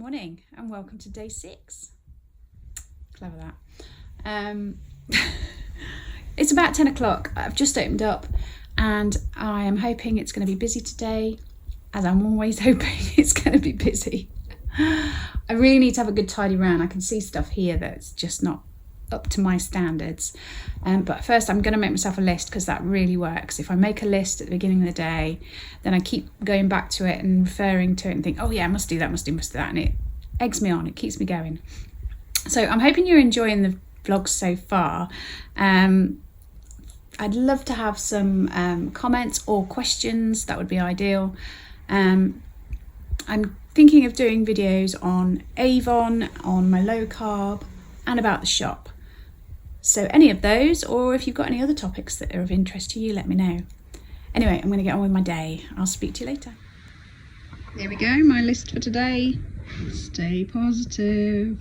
morning and welcome to day 6. Clever that. It's about 10 o'clock. I've just opened up and I am hoping it's going to be busy today, as I'm always hoping it's going to be busy. I really need to have a good tidy round. I can see stuff here that's just not up to my standards. But first I'm going to make myself a list, because that really works. If I make a list at the beginning of the day, then I keep going back to it and referring to it and think, oh yeah, I must do that, must do that. And it eggs me on, it keeps me going. So I'm hoping you're enjoying the vlog so far. I'd love to have some comments or questions. That would be ideal. I'm thinking of doing videos on Avon, on my low carb, and about the shop. So any of those, or if you've got any other topics that are of interest to you, let me know. Anyway, I'm going to get on with my day. I'll speak to you later. There we go, my list for today. Stay positive.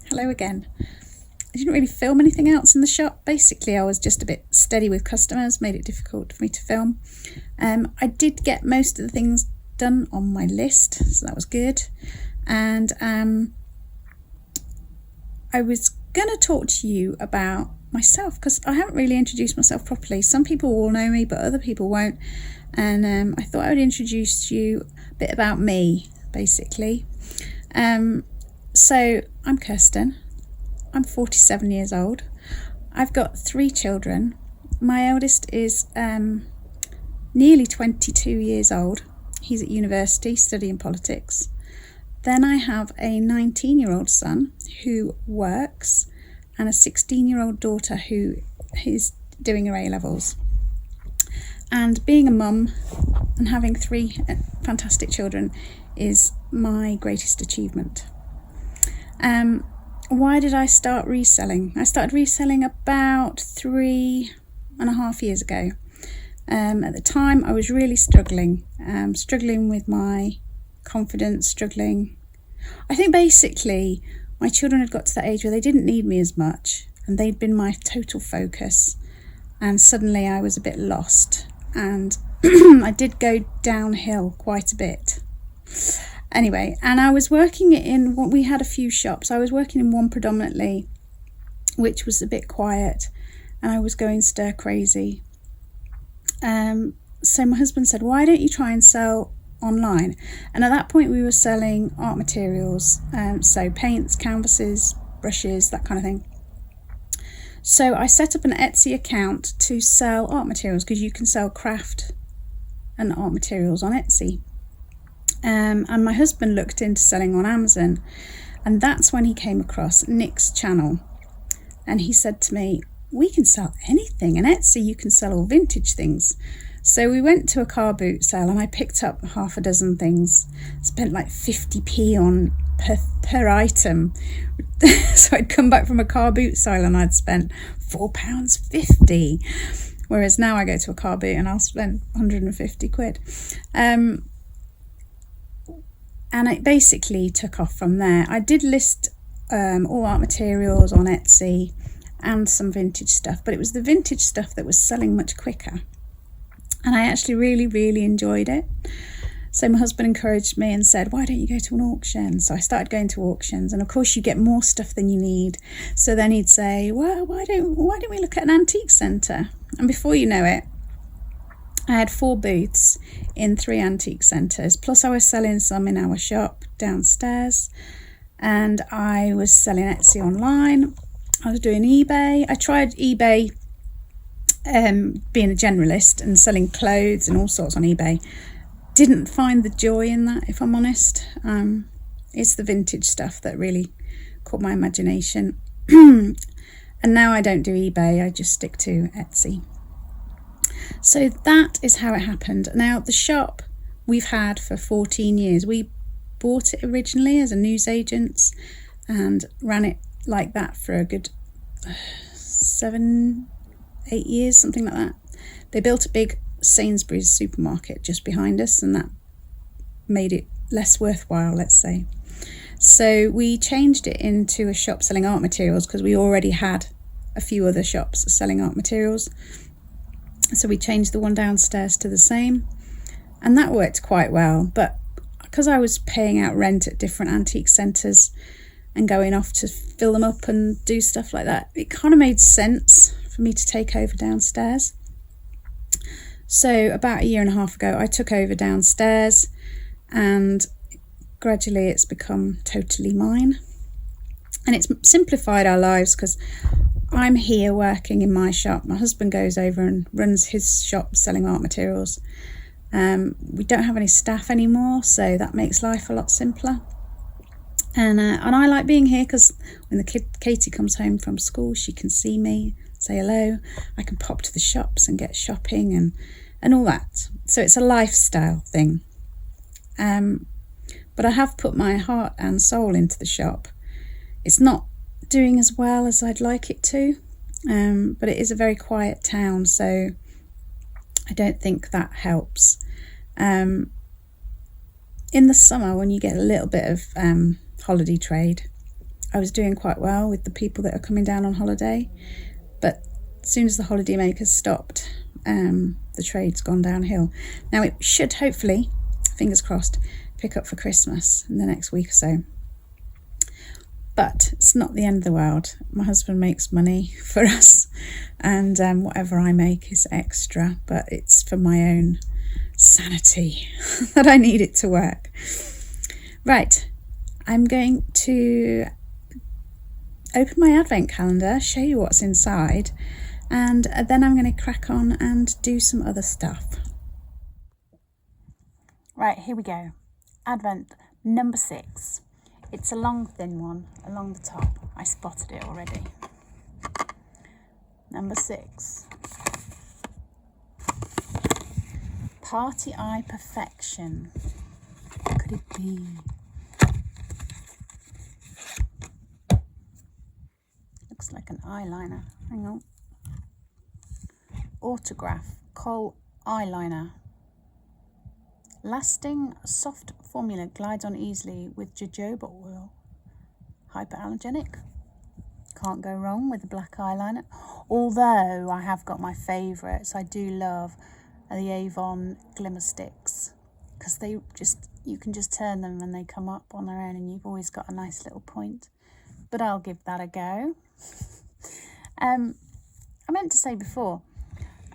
Hello again. I didn't really film anything else in the shop. Basically, I was just a bit steady with customers, made it difficult for me to film. I did get most of the things done on my list, so that was good. And I was going to talk to you about myself, because I haven't really introduced myself properly. Some people will know me, but other people won't. And I thought I would introduce you a bit about me, basically. So I'm Kirsten. I'm 47 years old. I've got 3 children. My eldest is nearly 22 years old. He's at university studying politics. Then I have a 19-year-old son who works, and a 16-year-old daughter who is doing her A-levels. And being a mum and having 3 fantastic children is my greatest achievement. Why did I start reselling? I started reselling about 3.5 years ago. At the time, I was really struggling with my confidence, I think basically my children had got to that age where they didn't need me as much, and they'd been my total focus, and suddenly I was a bit lost, and I did go downhill quite a bit. Anyway, and I was working in what we had a few shops. I was working in one predominantly, which was a bit quiet, and I was going stir crazy. So my husband said, why don't you try and sell online? And at that point we were selling art materials, so paints, canvases, brushes, that kind of thing. So I set up an Etsy account to sell art materials, because you can sell craft and art materials on Etsy. And my husband looked into selling on Amazon, and that's when he came across Nick's channel, and he said to me, we can sell anything, and Etsy you can sell all vintage things. So we went to a car boot sale and I picked up half a dozen things, spent like 50p on per item. So I'd come back from a car boot sale and I'd spent £4.50, whereas now I go to a car boot and I'll spend 150 quid. And it basically took off from there. I did list all art materials on Etsy and some vintage stuff, but it was the vintage stuff that was selling much quicker. And I actually really enjoyed it. So my husband encouraged me and said, why don't you go to an auction? So I started going to auctions, and of course you get more stuff than you need. So then he'd say, well, why don't we look at an antique centre? And before you know it, I had 4 booths in 3 antique centres, plus I was selling some in our shop downstairs, and I was selling Etsy online. I was doing eBay. I tried eBay, being a generalist and selling clothes and all sorts on eBay. Didn't find the joy in that, if I'm honest. It's the vintage stuff that really caught my imagination. And now I don't do eBay, I just stick to Etsy. So that is how it happened. Now the shop we've had for 14 years. We bought it originally as a newsagent's and ran it like that for a good 7-8 years, something like that. They built a big Sainsbury's supermarket just behind us, and that made it less worthwhile, let's say. So we changed it into a shop selling art materials, because we already had a few other shops selling art materials. So we changed the one downstairs to the same. and that worked quite well. But because I was paying out rent at different antique centres and going off to fill them up and do stuff like that, it kind of made sense for me to take over downstairs. So about 1.5 years ago, I took over downstairs, and gradually it's become totally mine. And it's simplified our lives because I'm here working in my shop. My husband goes over and runs his shop selling art materials. We don't have any staff anymore, so that makes life a lot simpler. And I like being here because when the Katie comes home from school, she can see me, say hello. I can pop to the shops and get shopping and all that. So it's a lifestyle thing. But I have put my heart and soul into the shop. It's not doing as well as I'd like it to, but it is a very quiet town, so I don't think that helps. In the summer, when you get a little bit of holiday trade, I was doing quite well with the people that are coming down on holiday, but as soon as the holiday makers stopped, the trade's gone downhill. Now it should hopefully, fingers crossed, pick up for Christmas in the next week or so. But it's not the end of the world. My husband makes money for us, and whatever I make is extra, but it's for my own sanity that I need it to work. Right, I'm going to open my advent calendar, show you what's inside, and then I'm going to crack on and do some other stuff. Right, here we go. Advent number 6. It's a long, thin one along the top. I spotted it already. Number 6. Party Eye Perfection. What could it be? Looks like an eyeliner. Hang on. Autograph Kohl eyeliner. Lasting soft formula, glides on easily with jojoba oil. Hyperallergenic. Can't go wrong with the black eyeliner. Although I have got my favourites. I do love the Avon glimmer sticks, because you can just turn them and they come up on their own, and you've always got a nice little point. But I'll give that a go. I meant to say before,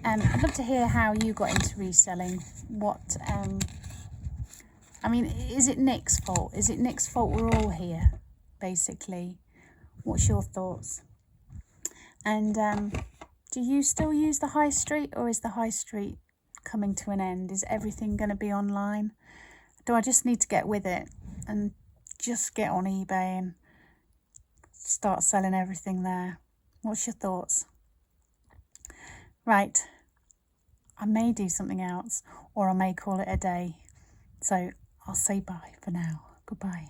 I'd love to hear how you got into reselling. Is it Nick's fault? Is it Nick's fault we're all here, basically? What's your thoughts? And do you still use the high street, or is the high street coming to an end? Is everything going to be online? Do I just need to get with it and just get on eBay and start selling everything there? What's your thoughts? Right, I may do something else, or I may call it a day. So I'll say bye for now. Goodbye.